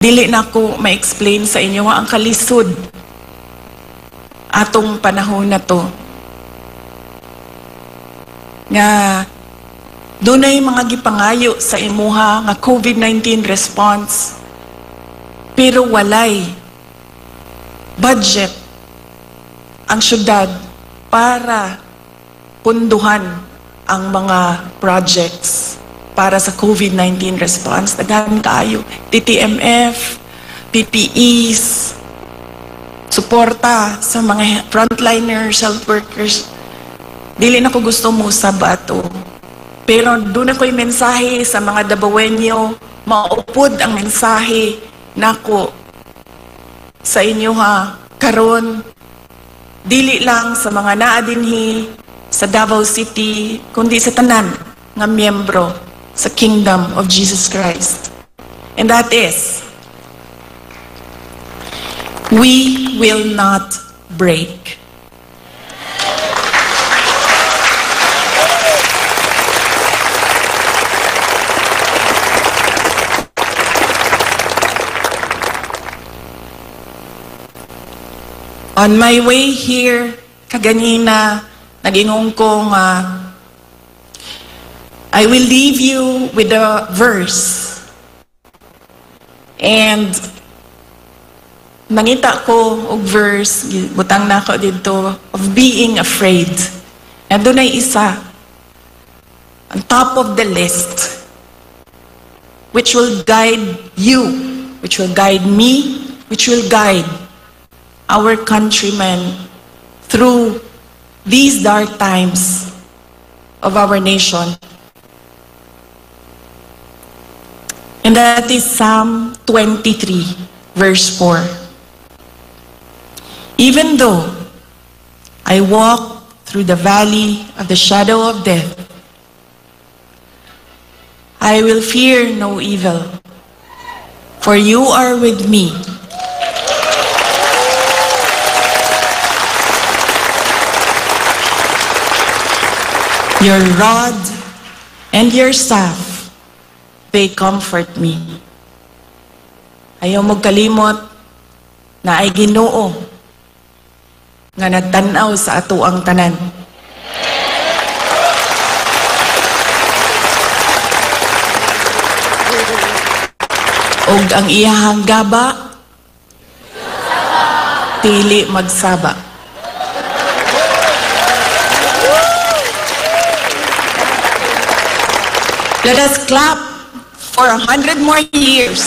Dili na ko ma-explain sa inyo ang kalisod atong panahon na to. Nga dunay mga gipangayo sa imuha nga COVID-19 response, pero walay budget ang syudad para punduhan ang mga projects para sa COVID-19 response. Daghan kaayo, TTMF, PPEs, suporta sa mga frontliners, health workers. Dili na ko gusto mo sa bato. Pero doon ako'y mensahe sa mga Dabawenyo, maupod ang mensahe nako sa inyo ha, karon dili lang sa mga naadinhi sa Davao City, kundi sa tanan nga miyembro sa Kingdom of Jesus Christ. And that is, we will not break. On my way here, kaganina, nag-ingong ko nga, I will leave you with a verse. And nangita ko og verse, butang na ko dito, of being afraid. And doon ay isa, on top of the list, which will guide you, which will guide me, which will guide our countrymen through these dark times of our nation. And that is Psalm 23, verse 4. Even though I walk through the valley of the shadow of death, I will fear no evil, for you are with me. Your rod and your staff, they comfort me. Ayaw mo kalimot na ay Ginoo nga nagtanaw sa ato ang tanan. Og ang iyahang gaba, dili magsaba. Let us clap for 100 more years.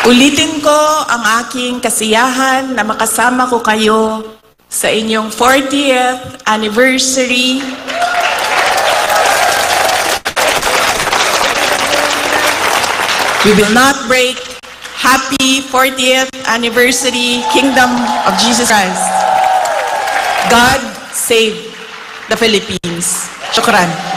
Ulitin ko ang aking kasiyahan na makasama ko kayo sa inyong 40th anniversary We will not break. Happy 40th anniversary, Kingdom of Jesus Christ. God save the Philippines. Shukran.